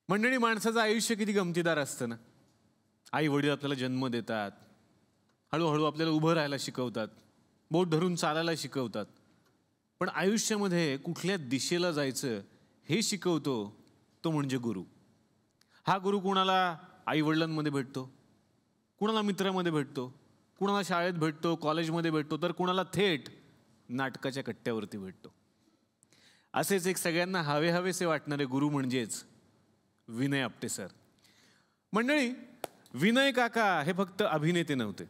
मंडळी, माणसाचं आयुष्य किती गमतीदार असतं ना. आई वडील आपल्याला जन्म देतात, हळूहळू आपल्याला उभं राहायला शिकवतात, बोट धरून चालायला शिकवतात. पण आयुष्यामध्ये कुठल्या दिशेला जायचं हे शिकवतो तो म्हणजे गुरु. हा गुरु कुणाला आई वडिलांमध्ये भेटतो, कुणाला मित्रामध्ये भेटतो, कुणाला शाळेत भेटतो, कॉलेजमध्ये भेटतो, तर कुणाला थेट नाटकाच्या कट्ट्यावरती भेटतो. असेच एक सगळ्यांना हवेसे वाटणारे गुरु म्हणजेच विनय आपटे सर. मंडळी, विनय काका हे फक्त अभिनेते नव्हते,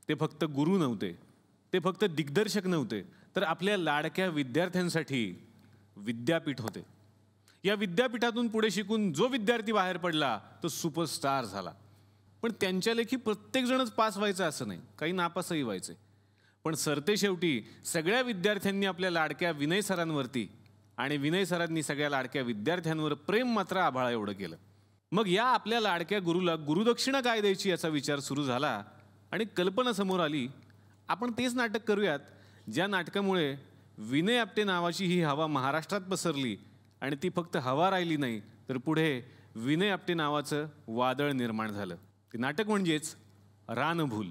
ते फक्त गुरु नव्हते, ते फक्त दिग्दर्शक नव्हते, तर आपल्या लाडक्या विद्यार्थ्यांसाठी विद्यापीठ होते. या विद्यापीठातून पुढे शिकून जो विद्यार्थी बाहेर पडला तो सुपरस्टार झाला. पण त्यांच्या लेखी प्रत्येकजणच पास व्हायचं असं नाही, काही नापासही व्हायचे. पण सरते शेवटी सगळ्या विद्यार्थ्यांनी आपल्या लाडक्या विनय सरांवरती आणि विनय सरांनी सगळ्या लाडक्या विद्यार्थ्यांवर प्रेम मात्र आभाळा एवढं केलं. मग या आपल्या लाडक्या गुरुला गुरुदक्षिणा काय द्यायची याचा विचार सुरू झाला आणि कल्पना समोर आली, आपण तेच नाटक करूयात ज्या नाटकामुळे विनय आपटे नावाची ही हवा महाराष्ट्रात पसरली आणि ती फक्त हवा राहिली नाही, तर पुढे विनय आपटे नावाचं वादळ निर्माण झालं. ते नाटक म्हणजेच रानभूल.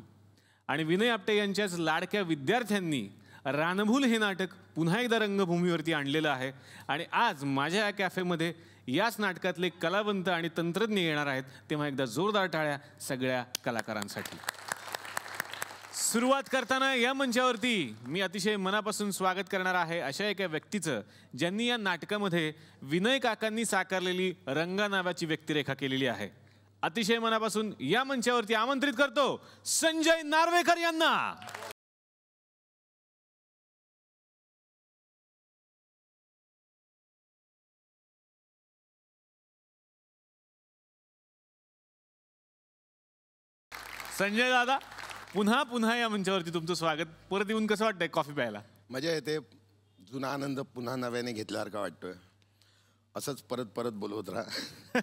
आणि विनय आपटे यांच्याच लाडक्या विद्यार्थ्यांनी रानभूल हे नाटक पुन्हा एकदा रंगभूमीवरती आणलेलं आहे. आणि आज माझ्या या कॅफेमध्ये याच नाटकातले कलावंत आणि तंत्रज्ञ येणार आहेत. तेव्हा एकदा जोरदार टाळ्या सगळ्या कलाकारांसाठी. सुरुवात करताना या मंचावरती मी अतिशय मनापासून स्वागत करणार आहे अशा एका व्यक्तीचं, ज्यांनी या नाटकामध्ये विनय काकांनी साकारलेली रंगा नावाची व्यक्तिरेखा केलेली आहे. अतिशय मनापासून या मंचावरती आमंत्रित करतो संजय नार्वेकर यांना. संजय दादा, पुन्हा या मंचावरती तुमचं स्वागत. परत येऊन कसं वाटतंय कॉफी प्यायला? मजा येते. जुना आनंद पुन्हा नव्याने घेतल्यासारखा वाटतोय. असंच परत बोलवत राहा.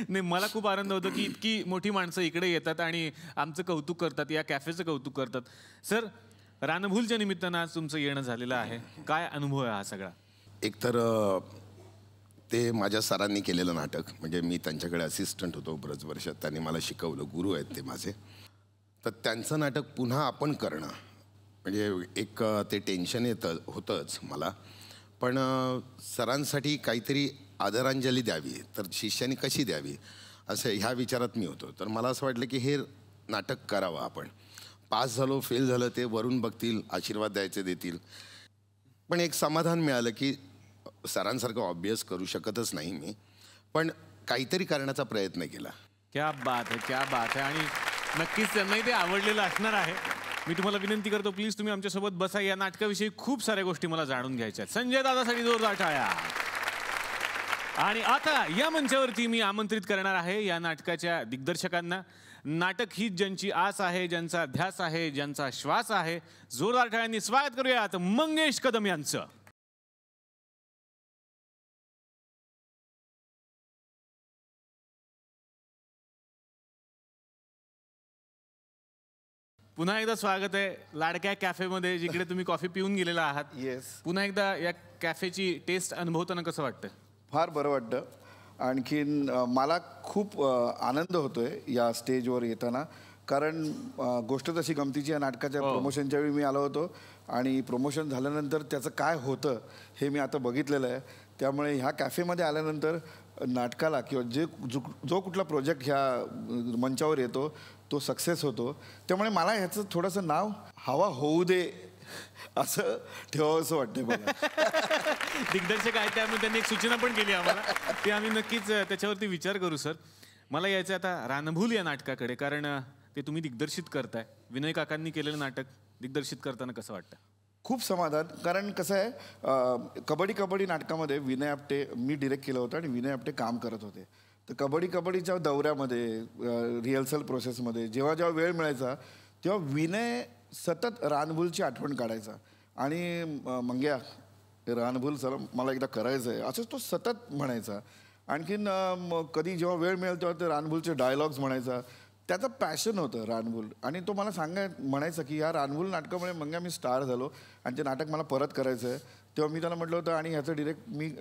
नाही, मला खूप आनंद होतो की इतकी मोठी माणसं इकडे येतात आणि आमचं कौतुक करतात, या कॅफेचं कौतुक करतात. सर, रानभूलच्या निमित्तानं आज तुमचं येणं झालेलं आहे. काय अनुभव आहे हा सगळा? एकतर ते माझ्या सरांनी केलेलं नाटक, म्हणजे मी त्यांच्याकडे असिस्टंट होतो बरंच वर्ष. त्यांनी मला शिकवलं, गुरु आहेत ते माझे. तर त्यांचं नाटक पुन्हा आपण करणं म्हणजे एक ते टेन्शन होतंच मला. पण सरांसाठी काहीतरी आदरांजली द्यावी, तर शिष्यांनी कशी द्यावी असं ह्या विचारात मी होतो. तर मला असं वाटलं की हे नाटक करावं आपण. पास झालो फेल झालं ते वरून बघतील, आशीर्वाद द्यायचे देतील. पण एक समाधान मिळालं की सरांसारखं ऑब्वियस करू शकतच नाही मी, पण काहीतरी करण्याचा प्रयत्न केला. क्या बात है, क्या बात है. आणि नक्कीच त्यांनाही ते आवडलेलं असणार आहे. मी तुम्हाला विनंती करतो, प्लीज तुम्ही आमच्यासोबत बसा. या नाटकाविषयी खूप साऱ्या गोष्टी मला जाणून घ्यायच्या आहेत. संजय दादासाठी जोरदार टाळ्या. आणि आता या मंचावरती मी आमंत्रित करणार आहे या नाटकाच्या दिग्दर्शकांना. नाटक हीच ज्यांची आस आहे, ज्यांचा ध्यास आहे, ज्यांचा श्वास आहे. जोरदार टाळ्यांनी स्वागत करूयात मंगेश कदम यांचं. पुन्हा एकदा स्वागत आहे लाडक्या कॅफेमध्ये, जिकडे तुम्ही कॉफी पिऊन गेलेला आहात. येस. पुन्हा एकदा या कॅफेची टेस्ट अनुभवताना कसं वाटतं? फार बरं वाटतं. आणखीन मला खूप आनंद होतोय या स्टेजवर येताना, कारण गोष्ट तशी गमतीची. या नाटकाच्या प्रमोशनच्या वेळी मी आलो होतो आणि प्रमोशन झाल्यानंतर त्याचं काय होतं हे मी आता बघितलेलं आहे. त्यामुळे ह्या कॅफेमध्ये आल्यानंतर नाटकाला किंवा जो कुठला प्रोजेक्ट ह्या मंचावर येतो तो सक्सेस होतो. त्यामुळे मला ह्याचं थोडंसं नाव हवा होऊ दे असं ठेवावं असं वाटतं मला. दिग्दर्शक आहे त्यामुळे त्यांनी एक सूचना पण केली आम्हाला, ते आम्ही नक्कीच त्याच्यावरती विचार करू. सर, मला यायचं आता रानभूल या नाटकाकडे, कारण ते तुम्ही दिग्दर्शित करताय. विनय काकांनी केलेलं नाटक दिग्दर्शित करताना कसं वाटतं? खूप समाधान. कारण कसं आहे, कबड्डी नाटकामध्ये विनय आपटे मी डिरेक्ट केलं होतं आणि विनय आपटे काम करत होते. तर कबड्डीच्या दौऱ्यामध्ये, रिहर्सल प्रोसेसमध्ये जेव्हा वेळ मिळायचा तेव्हा विनय सतत रानभूलची आठवण काढायचा. आणि मंग्या, रानभूल सर मला एकदा करायचं आहे असंच तो सतत म्हणायचा. आणखीन कधी जेव्हा वेळ मिळेल तेव्हा ते रानभूलचे डायलॉग्स म्हणायचा. त्याचं पॅशन होतं रानबुल. आणि तो मला म्हणायचा की या रानबुल नाटकामुळे मग मी स्टार झालो आणि ते नाटक मला परत करायचं आहे. तेव्हा मी त्याला म्हटलं होतं आणि ह्याचं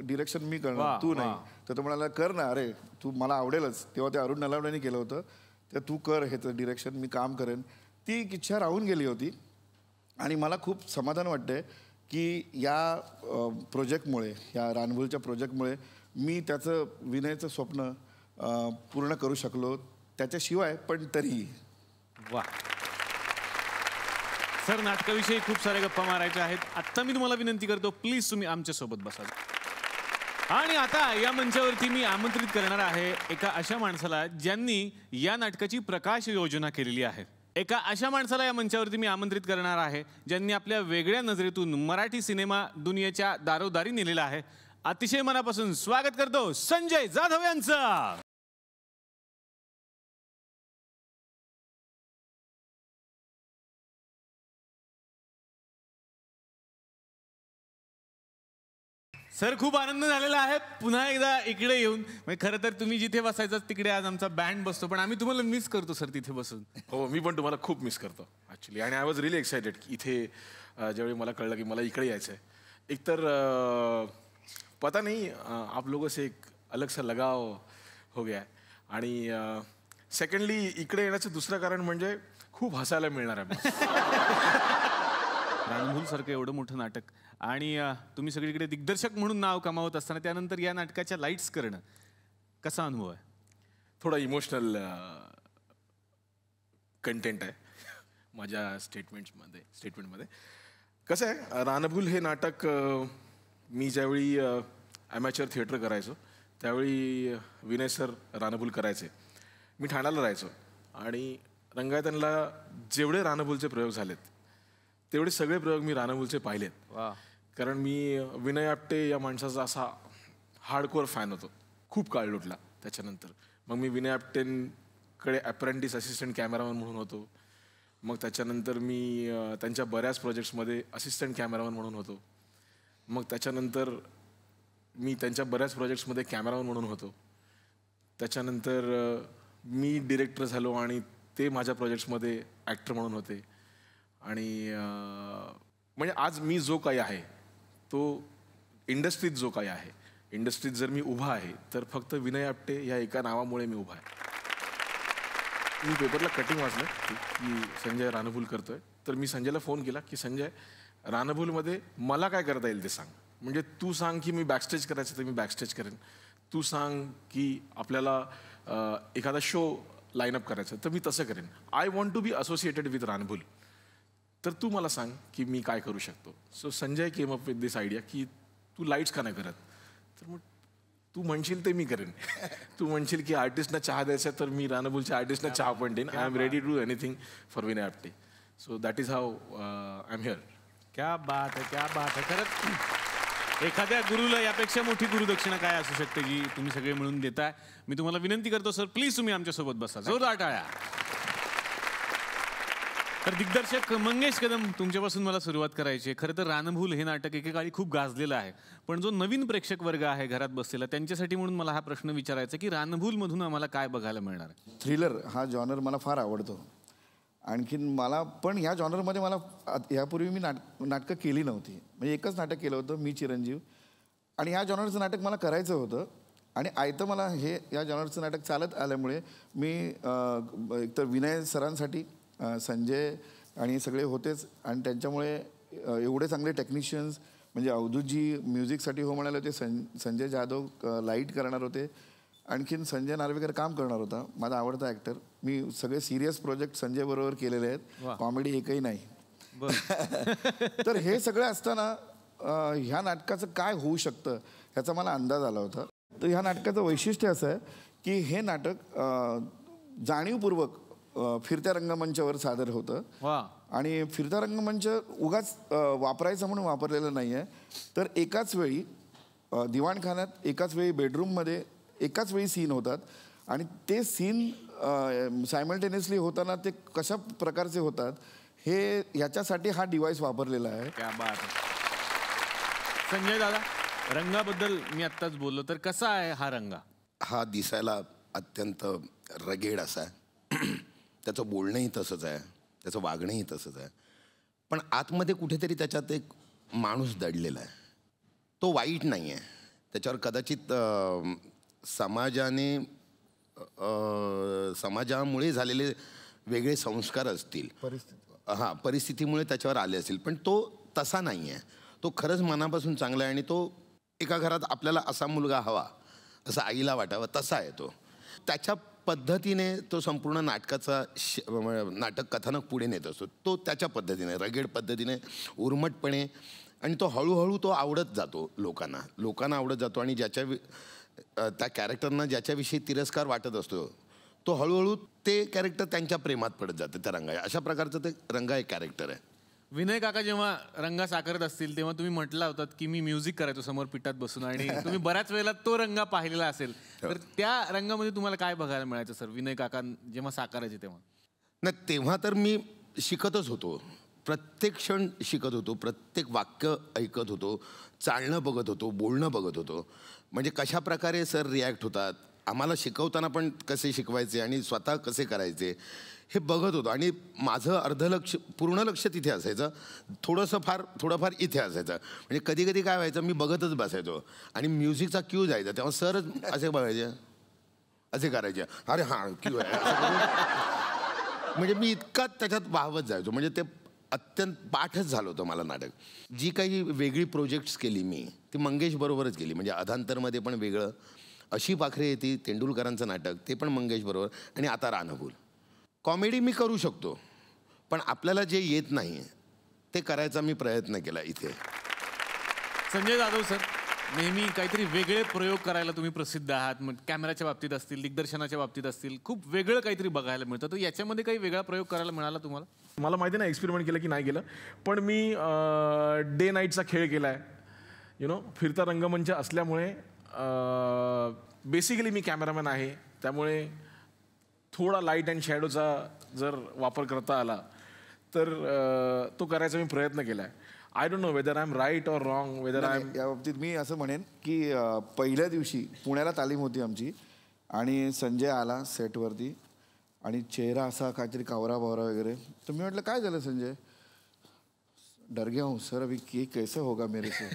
डिरेक्शन मी करणार, तू नाही. तर तो म्हणाला कर ना, अरे तू मला आवडेलच. तेव्हा ते अरुण नलावडेने केलं होतं. तर तू कर ह्याचं डिरेक्शन, मी काम करेन. ती इच्छा राहून गेली होती. आणि मला खूप समाधान वाटतंय की या प्रोजेक्टमुळे, या रानबुलच्या प्रोजेक्टमुळे मी त्याचं विनयचं स्वप्न पूर्ण करू शकलो. त्याच्याशिवाय पण तरीही. वा सर, नाटकाविषयी खूप साऱ्या गप्पा मारायच्या आहेत. आत्ता मी तुम्हाला विनंती करतो, प्लीज तुम्ही आमच्यासोबत बसा. आणि आता या मंचावरती मी आमंत्रित करणार आहे एका अशा माणसाला ज्यांनी या नाटकाची प्रकाश योजना केलेली आहे. एका अशा माणसाला या मंचावरती मी आमंत्रित करणार आहे ज्यांनी आपल्या वेगळ्या नजरेतून मराठी सिनेमा दुनियेच्या दारोदारी नेलेला आहे. अतिशय मनापासून स्वागत करतो संजय जाधव यांचं. सर, खूप आनंद झालेला आहे पुन्हा एकदा इकडे येऊन. म्हणजे खरं तर तुम्ही जिथे बसायचं तिकडे आज आमचा बँड बसतो, पण आम्ही तुम्हाला मिस करतो सर तिथे बसून. हो, मी पण तुम्हाला खूप मिस करतो ॲक्च्युली. आणि आय वॉज रिअली एक्सायटेड की इथे ज्यावेळी मला कळलं की मला इकडे यायचं आहे. एकतर पता नहीं आप लोगों से एक अलग सा लगाव हो गया. आणि सेकंडली इकडे येण्याचं दुसरं कारण म्हणजे खूप हसायला मिळणार आहे. रानभूल सारखं एवढं मोठं नाटक आणि तुम्ही सगळीकडे दिग्दर्शक म्हणून नाव कमावत असताना त्यानंतर या नाटकाच्या लाईट्स करणं कसा अनुभव आहे? थोडा इमोशनल कंटेंट आहे माझ्या स्टेटमेंटमध्ये. कसं आहे, रानभूल हे नाटक मी ज्यावेळी ॲमॅच्युअर थिएटर करायचो त्यावेळी विनय सर रानभूल करायचे. मी ठाण्याला राहायचो आणि रंगायतनला जेवढे रानभूलचे प्रयोग झालेत तेवढे सगळे प्रयोग मी रानभूलचे पाहिलेत. कारण मी विनय आपटे या माणसाचा असा हार्डकोअर फॅन होतो. खूप काळ लुटला त्याच्यानंतर. मग मी विनय आपटेंकडे अप्रेंटिस असिस्टंट कॅमेरामन म्हणून होतो. मग त्याच्यानंतर मी त्यांच्या बऱ्याच प्रोजेक्ट्समध्ये असिस्टंट कॅमेरामन म्हणून होतो. मग त्याच्यानंतर मी त्यांच्या बऱ्याच प्रोजेक्ट्समध्ये कॅमेरामन म्हणून होतो. त्याच्यानंतर मी डिरेक्टर झालो आणि ते माझ्या प्रोजेक्ट्समध्ये ॲक्टर म्हणून होते. आणि म्हणजे आज मी जो काही आहे तो इंडस्ट्रीत जो काही आहे, इंडस्ट्रीत जर मी उभा आहे तर फक्त विनय आपटे या एका नावामुळे मी उभा आहे. मी पेपरला कटिंग वाचलं की संजय रानभूल करतोय, तर मी संजयला फोन केला की संजय, रानभूलमध्ये मला काय करता येईल ते सांग. म्हणजे तू सांग की मी बॅकस्टेज करायचं तर मी बॅकस्टेज करेन. तू सांग की आपल्याला एखादा शो लाईनअप करायचं तर मी तसं करेन. I want to be associated with Ranbhool. तर तू मला सांग की मी काय करू शकतो. So Sanjay came up with this idea की तू लाईट्स का नाही करत. तर मग तू म्हणशील ते मी करेन. तू म्हणशील की आर्टिस्टना चहा द्यायचा तर मी रानभूलच्या आर्टिस्टना चहा पण देईन. I am ready to do anything for Vinay Apte. So that is how I am here. क्या बात आहे, क्या बात आहे. खरंच एखाद्या गुरुला यापेक्षा मोठी गुरुदक्षिणा काय असू शकते जी तुम्ही सगळे मिळून देताय. मी तुम्हाला विनंती करतो सर, प्लीज तुम्ही आमच्यासोबत बसा. जोरदार टाळ्या. तर दिग्दर्शक मंगेश कदम, तुमच्यापासून मला सुरुवात करायची आहे. खरं तर रानभूल हे नाटक एकेकाळी खूप गाजलेलं आहे, पण जो नवीन प्रेक्षक वर्ग आहे घरात बसलेला त्यांच्यासाठी म्हणून मला हा प्रश्न विचारायचा की रानभूलमधून आम्हाला काय बघायला मिळणार आहे? थ्रिलर हा जॉनर मला फार आवडतो. आणखीन मला पण ह्या जॉनरमध्ये मला यापूर्वी मी नाटकं केली नव्हती. म्हणजे एकच नाटक केलं होतं, मी चिरंजीव. आणि ह्या जॉनरचं नाटक मला करायचं होतं. आणि आयतं मला हे या जॉनरचं नाटक चालत आल्यामुळे मी एकतर विनय सरांसाठी, संजय आणि सगळे होतेच, आणि त्यांच्यामुळे एवढे चांगले टेक्निशियन्स म्हणजे अवधूतजी म्युझिकसाठी हो म्हणाले होते, संजय जाधव लाईट करणार होते, आणखीन संजय नार्वेकर काम करणार होता, माझा आवडता ॲक्टर. मी सगळे सिरियस प्रोजेक्ट संजय बरोबर केलेले आहेत, कॉमेडी एकही नाही. तर हे सगळं असताना ह्या नाटकाचं काय होऊ शकतं ह्याचा मला अंदाज आला होता. तर ह्या नाटकाचं वैशिष्ट्य असं आहे की हे नाटक जाणीवपूर्वक फिरत्या रंगमंचावर सादर होतं. आणि फिरता रंगमंच उगाच वापरायचा म्हणून वापरलेलं नाही आहे. तर एकाच वेळी दिवाणखान्यात, एकाच वेळी बेडरूममध्ये एकाच वेळी सीन होतात. आणि ते सीन सायमल्टेनियसली होताना ते कशा प्रकारचे होतात हे याच्यासाठी हा डिव्हाइस वापरलेला आहे. क्या बात आहे. संजय दादा, रंगाबद्दल मी आत्ताच बोललो, तर कसा आहे हा रंगा? हा दिसायला अत्यंत रगेड असा आहे. त्याचं बोलणंही तसंच आहे, त्याचं वागणंही तसंच आहे, पण आतमध्ये कुठेतरी त्याच्यात एक माणूस दडलेला आहे. तो वाईट नाही आहे. त्याच्यावर कदाचित समाजामुळे झालेले वेगळे संस्कार असतील, परिस्थितीमुळे त्याच्यावर आले असतील, पण तो तसा नाही आहे. तो खरंच मनापासून चांगला आहे आणि तो एका घरात आपल्याला असा मुलगा हवा असं आईला वाटावं तसा आहे तो. त्याच्या पद्धतीने तो संपूर्ण नाटक कथानक पुढे नेत असतो. तो त्याच्या पद्धतीने, रगेड पद्धतीने, उर्मटपणे, आणि तो हळूहळू तो आवडत जातो लोकांना आवडत जातो. आणि त्या कॅरेक्टरना ज्याच्याविषयी तिरस्कार वाटत असतो तो हळूहळू ते कॅरेक्टर त्यांच्या प्रेमात पडत जातं त्या रंगा. अशा प्रकारचं ते रंगा एक कॅरेक्टर आहे. विनय काका जेव्हा रंगा साकारत असतील तेव्हा तुम्ही म्हटला होतात की मी म्युझिक करायचो समोर पिठात बसून, आणि तुम्ही बऱ्याच वेळेला तो रंगा पाहिलेला असेल, तर त्या रंगामध्ये तुम्हाला काय बघायला मिळायचं सर विनय काका जेव्हा साकारायचे तेव्हा? नाही, तेव्हा तर मी शिकतच होतो, प्रत्येक क्षण शिकत होतो, प्रत्येक वाक्य ऐकत होतो, चालणं बघत होतो, बोलणं बघत होतो. म्हणजे कशा प्रकारे सर रिॲक्ट होतात, आम्हाला शिकवताना पण कसे शिकवायचे आणि स्वतः कसे करायचे हे बघत होतो. आणि माझं पूर्ण लक्ष तिथे असायचं, थोडंफार इथे असायचं. म्हणजे कधी कधी काय व्हायचं, मी बघतच बसायचो आणि म्युझिकचा क्यू जायचा तेव्हा सरच असे बघायचे, असे करायचे, अरे हां क्यू आहे असं करून. म्हणजे मी इतका त्याच्यात वाहवत जायचो. म्हणजे ते अत्यंत पाठच झालं होतं मला नाटक. जी काही वेगळी प्रोजेक्ट्स केली मी ती मंगेश बरोबरच केली. म्हणजे अधांतरमध्ये पण वेगळं, अशी पाखरे येते तेंडुलकरांचं नाटक, ते पण मंगेश बरोबर, आणि आता रानफूल. कॉमेडी मी करू शकतो, पण आपल्याला जे येत नाही ते करायचा मी प्रयत्न केला इथे. संजय जाधव सर, नेहमी काहीतरी वेगळे प्रयोग करायला तुम्ही प्रसिद्ध आहात. मग कॅमेराच्या बाबतीत असतील, दिग्दर्शनाच्या बाबतीत असतील, खूप वेगळं काहीतरी बघायला मिळतं. तर याच्यामध्ये काही वेगळा प्रयोग करायला मिळाला तुम्हाला? मला माहिती नाही एक्सपेरिमेंट केलं की नाही केलं, पण मी डे नाईटचा खेळ केला आहे. फिरता रंगमंच असल्यामुळे बेसिकली मी कॅमेरामॅन आहे, त्यामुळे थोडा लाईट अँड शॅडोचा जर वापर करता आला तर तो करायचा मी प्रयत्न केला आहे. I don't know whether I am right or wrong, whether I am. या बाबतीत मी असं म्हणेन की पहिल्या दिवशी पुण्याला तालीम होती आमची, आणि संजय आला सेटवरती आणि चेहरा असा काहीतरी कावरा बावरा वगैरे. तर मी म्हटलं काय झालं संजय? डर गया हूँ सर, अभी ये कैसे होगा मेरे से.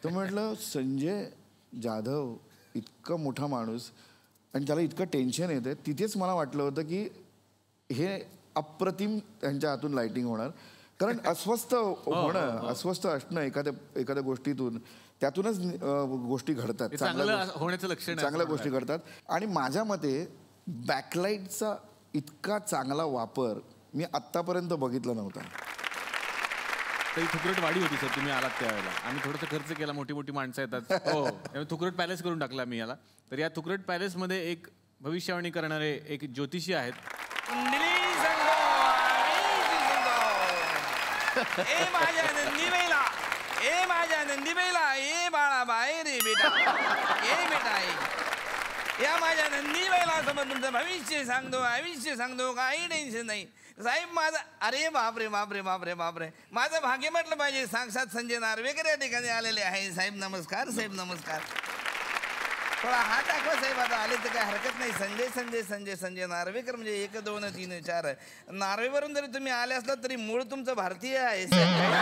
तर म्हटलं संजय जाधव इतका मोठा माणूस आणि त्याला इतकं टेन्शन येतं. तिथेच मला वाटलं होतं की हे अप्रतिम त्यांच्या हातून लाईटिंग होणार. कारण अस्वस्थ होणं, अस्वस्थ असणं एखाद्या गोष्टीतून, त्यातूनच गोष्टी घडतात, चांगल्या गोष्टी घडतात. आणि माझ्या मते बॅकलाईटचा इतका चांगला वापर मी आत्तापर्यंत बघितला नव्हता. तरी थुकरट वाडी होती सर, तुम्ही आलात त्यावेळेला. आम्ही थोडंसं खर्च केला, मोठी मोठी माणसं येतात. हो, थुकरट पॅलेस करून टाकला मी याला. तर या थुकरट पॅलेसमध्ये एक भविष्यवाणी करणारे एक ज्योतिषी आहेत. ए माझ्या नंदीबाईला, ए माझ्या नंदीबाईला, ए बाळा बाय रे बेटा, ए बेटा ए. या माझ्या नंदीबाईला समोर तुमचं भविष्य सांगतो, आयुष्य सांगतो, काही टेन्शन नाही साहेब माझं. अरे बापरे बापरे बापरे बापरे, माझं भाग्य म्हटलं पाहिजे. साक्षात संजय नार्वेकर या ठिकाणी आलेले आहे. साहेब नमस्कार, साहेब नमस्कार. थोडा हात दाखवा साहेब, आता आले तर काय हरकत नाही. संजय संजय संजय संजय नार्वेकर म्हणजे 1 2 3 4. नार्वेवरून जरी तुम्ही आले असलात तरी मूळ तुमचं भारतीय आहे साहेब.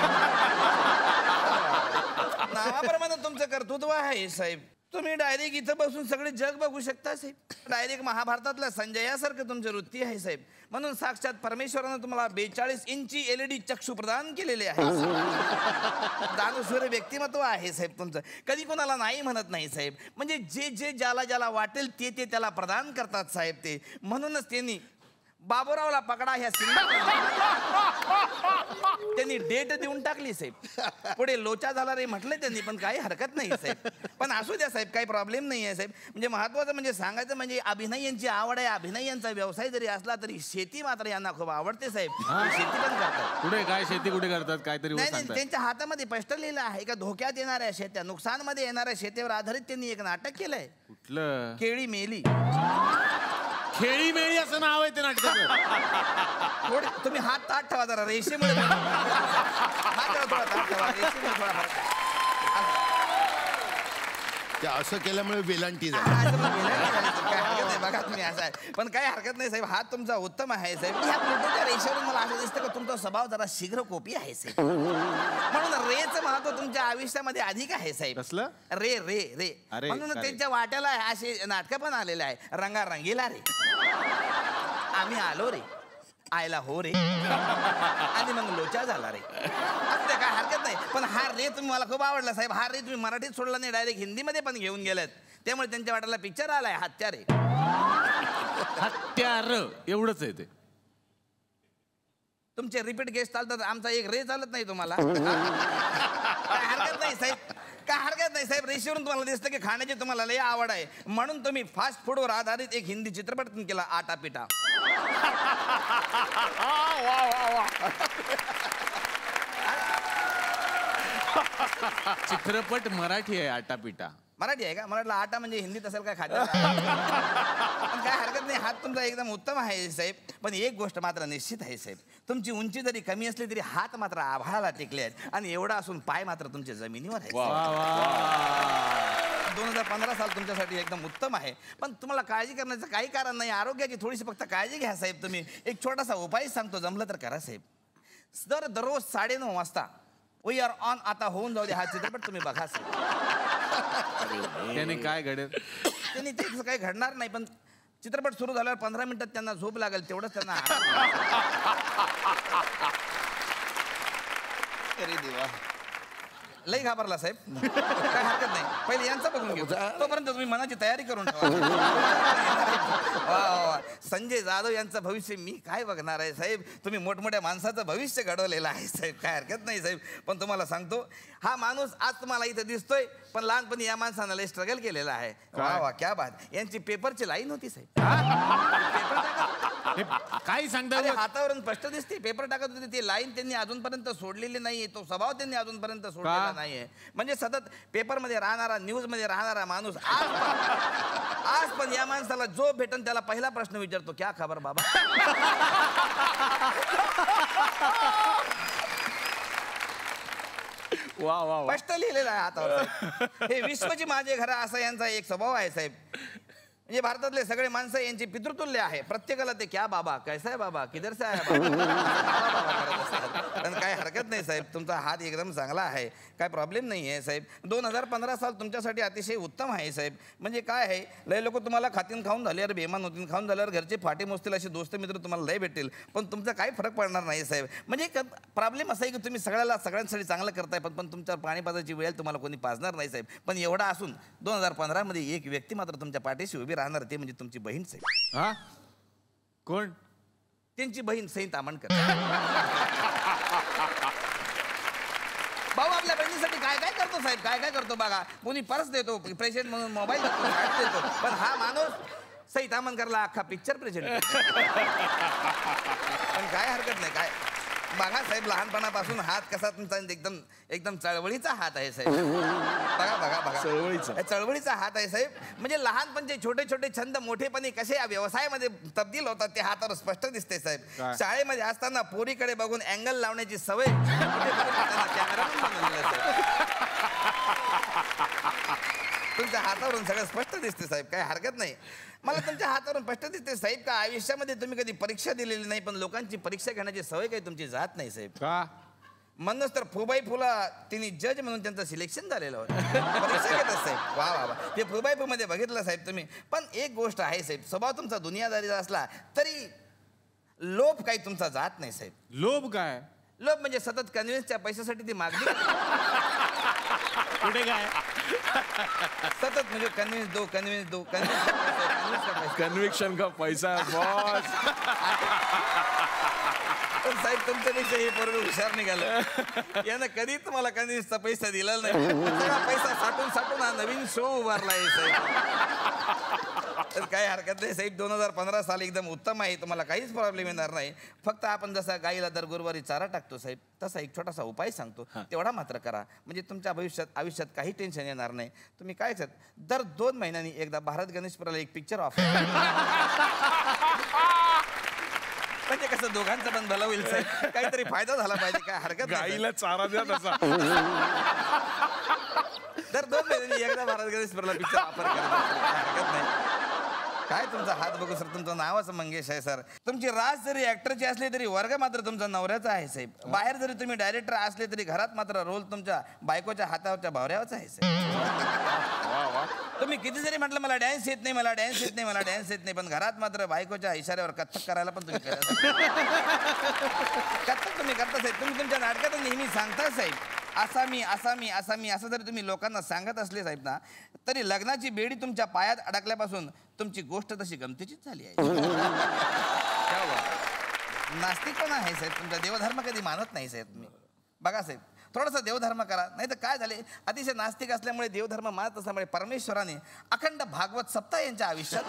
नावाप्रमाणे तुमचं कर्तृत्व आहे साहेब. तुम्ही डायरेक्ट इथं बसून सगळे जग बघू शकता साहेब. डायरेक्ट महाभारतातला संजयासारखं तुमची वृत्ती आहे साहेब. म्हणून साक्षात परमेश्वरानं तुम्हाला 42 इंची LED चक्षु प्रदान केलेले आहे. दानशूर व्यक्तिमत्व आहे साहेब तुमचं. कधी कोणाला नाही म्हणत नाही साहेब. म्हणजे जे जे ज्याला ज्याला वाटेल ते ते त्याला प्रदान करतात साहेब ते. म्हणूनच त्यांनी बाबूरावला पकडा ह्या त्यांनी डेट देऊन टाकली साहेब. पुढे लोचा झाला रे म्हटलं त्यांनी, पण काही हरकत नाही साहेब. पण असू द्या साहेब, काही प्रॉब्लेम नाही आहे साहेब. म्हणजे महत्वाचं म्हणजे सांगायचं म्हणजे अभिनय यांची आवड आहे. अभिनय यांचा व्यवसाय जरी असला तरी शेती मात्र यांना खूप आवडते साहेब. शेती पण करतात. कुठे काय शेती कुठे करतात काहीतरी? नाही, त्यांच्या हातामध्ये स्पष्ट लिहिलं आहे का धोक्यात येणाऱ्या शेत्या, नुकसानमध्ये येणाऱ्या शेतीवर आधारित त्यांनी एक नाटक केलंय. कुठलं? केळी मेली. खेळी मेळी असं नाव आहे ते नाटकाचं. तुम्ही हात ताट ठेवा जरा, रेषेमुळे हात ठेवा, थोडा ताट ठेवा, रेषेमुळे थोडा फरक. ते असं केल्यामुळे वेलांटी झाली. असं पण गेलं नाही साहेब, काय हरकत नाही बघा तुम्ही असं आहे. पण काही हरकत नाही साहेब, हात तुमचा उत्तम आहे साहेब. ह्या प्लुटोच्या रेषेवरून मला असं दिसतं का तुमचा स्वभाव जरा शीघ्र कोपी आहे साहेब. म्हणून रेचं महत्व तुमच्या आयुष्यामध्ये अधिक आहे साहेब. कसलं? रे रे रे अरे, म्हणून अरे. त्यांच्या वाट्याला असे नाटकं पण आलेले आहे. रंगारंगीला रे, आम्ही आलो रे, आयला हो रे, आणि मग लोचा झाला रे. असं ते काय हरकत नाही. पण हा रे तुम्ही मला खूप आवडला साहेब. हा रे तुम्ही मराठीत सोडला नाही, डायरेक्ट हिंदीमध्ये पण घेऊन गेलेत. त्यामुळे त्यांच्या वाट्याला पिक्चर आलाय हत्यारे. हत्यार एवढंच आहे ते. तुमचे रिपीट गेस्ट चालतात, आमचा एक रे चालत नाही तुम्हाला. काय हरकत नाही साहेब, काय हरकत नाही साहेब. रेषेवरून तुम्हाला दिसतं की खाण्याची तुम्हाला लय आवड आहे, म्हणून तुम्ही फास्ट फूडवर आधारित एक हिंदी चित्रपट पण केला, आटा पिटा. चित्रपट मराठी आहे, आटापिटा. मराठी आहे का? मराठीला आटा म्हणजे हिंदीत असेल काय खाद्य. पण काय हरकत नाही, हात तुमचा एकदम उत्तम आहे साहेब. पण एक गोष्ट मात्र निश्चित आहे साहेब, तुमची उंची जरी कमी असली तरी हात मात्र आभाळाला टेकले आहेत, आणि एवढा असून पाय मात्र तुमच्या जमिनीवर आहेत. 2015 साल तुमच्यासाठी एकदम उत्तम आहे. पण तुम्हाला काळजी करण्याचं काही कारण नाही. आरोग्याची थोडीशी फक्त काळजी घ्या साहेब. तुम्ही एक छोटासा उपाय सांगतो, जमलं तर करा साहेब. दररोज 9:30 वाजता वी आर ऑन आता होऊन जाऊ दे हा चित्रपट तुम्ही बघा साहेब. त्याने काय घडेल? त्यांनी तेच काही घडणार नाही, पण चित्रपट सुरू झाल्यावर 15 मिनिटात त्यांना झोप लागेल, तेवढंच त्यांना. अरे देवा, लई घाबरला साहेब. काय हरकत नाही, पहिले यांचं बघून घेऊ, तोपर्यंत तुम्ही मनाची तयारी करून ठेवा. वा वा, संजय जाधव यांचं भविष्य मी काय बघणार आहे साहेब. तुम्ही मोठमोठ्या माणसाचं भविष्य घडवलेलं आहे साहेब. काय हरकत नाही साहेब. पण तुम्हाला सांगतो, हा माणूस आज तुम्हाला इथं दिसतोय, पण लहानपणी या माणसानं लय स्ट्रगल केलेलं आहे. वा वा, क्या बात. यांची पेपरची लाईन होती साहेब. पेपर टाका. काय सांगता? अरे, हातावरून स्पष्ट दिसते, पेपर टाकत होते. ती लाईन त्यांनी अजूनपर्यंत सोडलेली नाहीये, तो स्वभाव त्यांनी अजूनपर्यंत सोडलेला नाहीये. म्हणजे सतत पेपरमध्ये राहणारा, न्यूज मध्ये राहणारा माणूस आज पण या माणसाला जो भेटन त्याला पहिला प्रश्न विचारतो, क्या खबर बाबा. वा वा, स्पष्ट लिहिलेलं आहे हातावर. हे विश्वची माझे घर असा यांचा एक स्वभाव आहे साहेब. म्हणजे भारतातले सगळे माणसं यांची पितृतुल्य आहे. प्रत्येकाला ते क्या बाबा, कैसा आहे बाबा, किधर से आहे बाबा, पण काय हरकत नाही साहेब. तुमचा हात एकदम चांगला आहे, काय प्रॉब्लेम नाही आहे साहेब. 2015 साल तुमच्यासाठी अतिशय उत्तम आहे साहेब. म्हणजे काय आहे, लय लोक तुम्हाला खातीन खाऊन झाल्यावर, बेमान होतीन खाऊन झाल्यावर घरचे फाटे मोजतील, असे दोस्त मित्र तुम्हाला लय भेटतील, पण तुमचा काही फरक पडणार नाही साहेब. म्हणजे प्रॉब्लेम असा आहे की तुम्ही सगळ्यांसाठी चांगलं करताय, पण तुमच्या पाणीपाजाची वेळ तुम्हाला कोणी पाजणार नाही साहेब. पण एवढा असून 2015 मध्ये एक व्यक्ती मात्र तुमच्या पाठीशी उभी राहणार, ते म्हणजे तुमची बहीण साहेब. हा, कोण? त्यांची बहीण सई तामणकर. भाऊ आपल्या बहिणीसाठी काय काय करतो साहेब, काय काय करतो बघा. कोणी पर्स देतो प्रेझेंट म्हणून, मोबाईल देतो, पण हा माणूस सई तामणकरला अख्खा पिक्चर प्रेझेंट. पण काय हरकत नाही. काय बघा साहेब, लहानपणापासून हात कसा तुमचा एकदम एकदम चळवळीचा हात आहे साहेब. बघा बघा बघा, चळवळीचा हात आहे साहेब. म्हणजे लहानपणचे छोटे छोटे छंद मोठेपणी कसे या व्यवसायामध्ये तब्दील होतात ते हातावर स्पष्ट दिसते साहेब. शाळेमध्ये असताना पोरीकडे बघून अँगल लावण्याची सवय कॅमेरा तुमच्या हातावरून सगळं स्पष्ट दिसते साहेब. काय हरकत नाही. मला तुमच्या हातावरून स्पष्ट दिसते साहेब का आयुष्यामध्ये तुम्ही कधी परीक्षा दिलेली नाही, पण लोकांची परीक्षा घेण्याची सवय काही तुमची जात नाही साहेब. का? म्हणूनच तर फुबाई फुला तिने जज म्हणून त्यांचं सिलेक्शन झालेलं होतं. परीक्षा घेतात साहेब. वा वा वा, ते फुबाई फू मध्ये बघितलं साहेब तुम्ही. पण एक गोष्ट आहे साहेब, स्वभाव तुमचा दुनियादारीचा असला तरी लोभ काही तुमचा जात नाही साहेब. लोभ काय? लोभ म्हणजे सतत कन्व्हिन्सच्या पैशासाठी ती मागणी. कुठे काय? सतत म्हणजे कन्व्हिन्स दो कन्व्हिक्शन का पैसा बॉस. पण साहेब तुमच्यापेक्षा हे बरोबर हुशार निघालं. यानं कधी तुम्हाला कन्व्हिन्सचा पैसा दिला नाही. सगळा पैसा साठून हा नवीन शो उभारला आहे साहेब. तर काही हरकत नाही साहेब. 2015 साल एकदम उत्तम आहे, तुम्हाला काहीच प्रॉब्लेम येणार नाही. फक्त आपण जसा गाईला दर गुरुवारी चारा टाकतो साहेब, तसा एक छोटासा उपाय सांगतो, तेवढा मात्र करा. म्हणजे तुमच्या आयुष्यात काही टेन्शन येणार नाही. तुम्ही काय करत, दर 2 महिन्यांनी एकदा भारत गणेशपुराला एक पिक्चर ऑफर. म्हणजे कसं दोघांचं पण भलं होईल साहेब, काहीतरी फायदा झाला पाहिजे. काय हरकत नाही. गाईला चारा द्या तसा. दर 2 महिन्यांनी एकदा भारत गणेशपुराला पिक्चर वापर करत असेल, काय हरकत नाही. काय तुमचा हात बघू सर, तुमचं नावच मंगेश आहे सर. तुमची रास जरी ऍक्टरची असली तरी वर्ग मात्र तुमचा नवऱ्याचा आहे साहेब. बाहेर जरी तुम्ही डायरेक्टर असले तरी घरात मात्र रोल तुमच्या बायकोच्या हातावरच्या भावऱ्यावरचा आहे साहेब. तुम्ही किती जरी म्हटलं मला डॅन्स येत नाही, मला डॅन्स येत नाही, मला डॅन्स येत नाही, पण घरात मात्र बायकोच्या इशाऱ्यावर कथ्थक करायला पण तुम्ही कथ्थक तुम्ही करता साहेब. तुम्ही तुमच्या नाटकात नेहमी सांगता साहेब, असा मी असा मी असा मी असं जरी तुम्ही लोकांना सांगत असले साहेब ना, तरी लग्नाची बेडी तुमच्या पायात अडकल्यापासून तुमची गोष्ट तशी गमतीचीच झाली आहे. नास्तिकपणा आहे साहेब तुमचा. देवधर्म कधी मानत नाही साहेब तुम्ही. बघा साहेब, थोडासा देवधर्म करा, नाही तर काय झाले, अतिशय नास्तिक असल्यामुळे देवधर्म मानत असल्यामुळे परमेश्वराने अखंड भागवत सप्ताह यांच्या आयुष्यात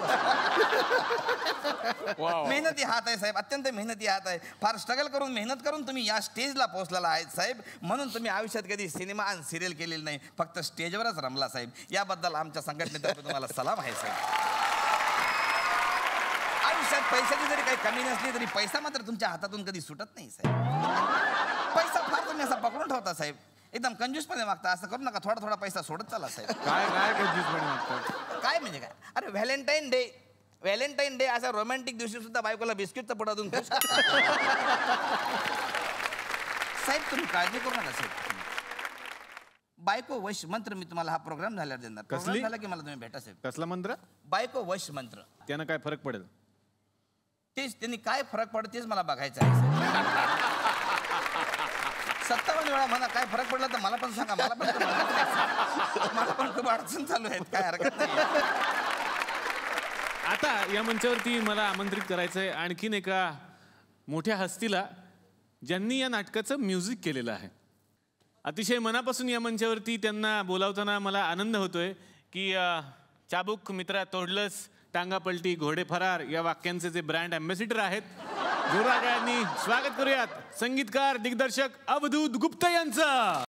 मेहनती हात आहे साहेब, अत्यंत मेहनती हात आहे. फार स्ट्रगल करून मेहनत करून तुम्ही या स्टेजला पोहोचलेला आहेत साहेब. म्हणून तुम्ही आयुष्यात कधी सिनेमा आणि सिरियल केलेली नाही, फक्त स्टेजवरच रमला साहेब. याबद्दल आमच्या संघटनेतर्फे तुम्हाला सलाम आहे साहेब. आयुष्यात पैशाची जरी काही कमी नसली तरी पैसा मात्र तुमच्या हातातून कधी सुटत नाही साहेब. पैसा फार तुम्ही असा पकडून ठेवता साहेब, एकदम कंजूसपणे मागता. असं करू नका, थोडा थोडा पैसा सोडत चाला साहेब. काय काय कंजूसपणे मागतात? काय म्हणजे काय, अरे व्हॅलेंटाईन डे असा रोमॅन्टिक दिवशी सुद्धा बायकोला बिस्किटचा पुडा देऊन खुश करता. साहेब तुम्ही काळजी करू नका साहेब. बायको वश मंत्र मी तुम्हाला हा प्रोग्राम झाल्यावर देणार. प्रोग्राम झाला की मला तुम्ही भेटा साहेब. कसला मंत्र? बायको वश मंत्र. त्यानं काय फरक पडेल? तेच, त्यांनी काय फरक पडतो तेच मला बघायचं आहे. 57 वेळा म्हणा काय फरक पडला तर मला पण सांगा, मला पण मला पण खूप अडचण चालू आहेत, काय हरकत नाही. आता या मंचावरती मला आमंत्रित करायचंय आणखीन एका मोठ्या हस्तीला, ज्यांनी या नाटकाचं म्युझिक केलेलं आहे. अतिशय मनापासून या मंचावरती त्यांना बोलावताना मला आनंद होतोय की चाबूक मित्रा तोडलंस, टांगा पलटी घोडे फरार या वाक्यांचे जे ब्रँड अँबॅसिडर आहेत, जोरात स्वागत करूयात संगीतकार दिग्दर्शक अवधूत गुप्ता यांचं.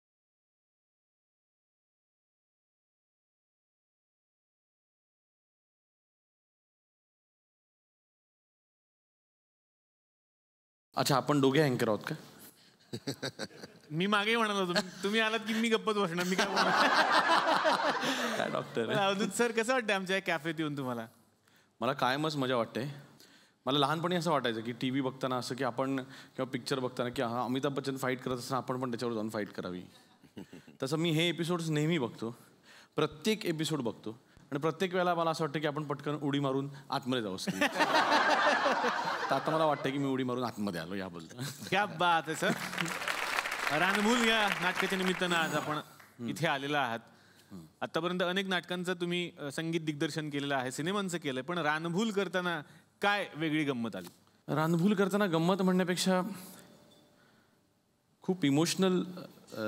अच्छा, आपण दोघे अँकर आहोत का? मी मागे म्हणालो होतो, तुम्ही आलात की मी गप्पच बसणार, मी काय बोलणार. काय डॉक्टर? अवधूत सर, कसं वाटतं आमच्या कॅफेत येऊन तुम्हाला? मला कायमच मजा वाटते. मला लहानपणी असं वाटायचं की TV बघताना असं की आपण, किंवा पिक्चर बघताना की हा अमिताभ बच्चन फाईट करत असताना आपण पण त्याच्यावर जाऊन फाईट करावी. तसं मी हे एपिसोड्स नेहमी बघतो, प्रत्येक एपिसोड बघतो, आणि प्रत्येक वेळेला मला असं वाटतं की आपण पटकन उडी मारून आतमध्ये जाऊ. तर आता मला वाटतं की मी उडी मारून आतमध्ये आलो याबद्दल. क्या बात आहे सर. रानभूल या नाटकाच्या निमित्तानं आज आपण इथे आलेला आहात. आतापर्यंत अनेक नाटकांचं तुम्ही संगीत दिग्दर्शन केलेलं आहे, सिनेमांचं केलंय, पण रानभूल करताना काय वेगळी गंमत आली? रानभूल करताना गंमत म्हणण्यापेक्षा खूप इमोशनल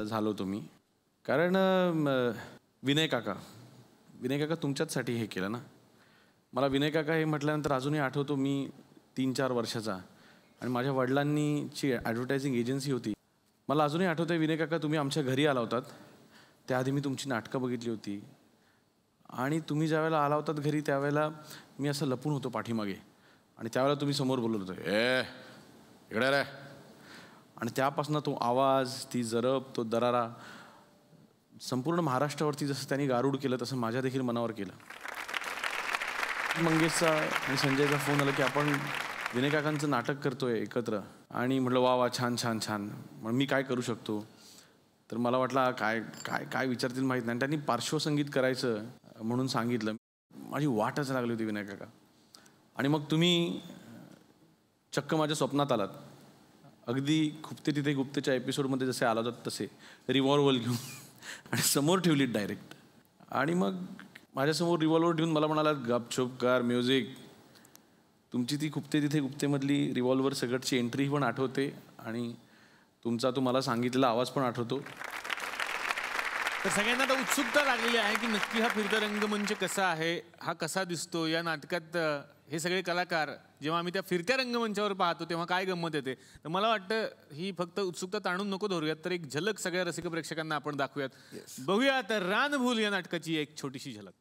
झालो होतो मी. कारण विनय काका तुमच्याचसाठी हे केलं ना. मला विनय काका हे म्हटल्यानंतर अजूनही आठवतो, मी 3-4 वर्षाचा, आणि माझ्या वडिलांनीची ॲडव्हर्टायझिंग एजन्सी होती. मला अजूनही आठवतं विनय काका, तुम्ही आमच्या घरी आला होतात, त्याआधी मी तुमची नाटकं बघितली होती, आणि तुम्ही ज्यावेळेला आला होतात घरी त्यावेळेला मी असं लपून होतो पाठीमागे, आणि त्यावेळेला तुम्ही समोर बोलत होते, इकडे रे. आणि त्यापासून तो आवाज, ती जरब, तो दरारा संपूर्ण महाराष्ट्रावरती जसं त्यांनी गारूड केलं तसं माझ्या देखील मनावर केलं. मंगेशचा आणि संजयचा फोन आला की आपण विनय काकांचं नाटक करतोय एकत्र, आणि म्हटलं वा वा, छान छान छान. मग मी काय करू शकतो? तर मला वाटलं काय काय काय विचारतील माहीत नाही. त्यांनी पार्श्वसंगीत करायचं म्हणून सांगितलं. माझी वाटच लागली होती विनय काका. आणि मग तुम्ही चक्क माझ्या स्वप्नात आलात, अगदी खुपते तिथे गुप्तेच्या एपिसोडमध्ये जसे आला होतात तसे, रिव्हॉल्वर घेऊन, आणि समोर ठेवलीत डायरेक्ट. आणि मग माझ्यासमोर रिव्हॉल्वर ठेवून मला म्हणालात गपछुप कर म्युझिक. तुमची ती खुपते तिथे गुप्तेमधली रिव्हॉल्वर सगळची एंट्री पण आठवते, आणि तुमचा तुम्हाला सांगितलेला आवाज पण आठवतो. तर सगळ्यांना आता उत्सुकता लागलेली आहे की नक्की हा फिरता रंगमंच कसा आहे, हा कसा दिसतो. या नाटकात हे सगळे कलाकार जेव्हा आम्ही त्या फिरत्या रंगमंचावर पाहतो तेव्हा काय गंमत येते. तर मला वाटतं ही फक्त उत्सुकता ताणून नको धरूयात, तर एक झलक सगळ्या रसिक प्रेक्षकांना आपण दाखवूयात. बघूयात रानभूल या नाटकाची एक छोटीशी झलक.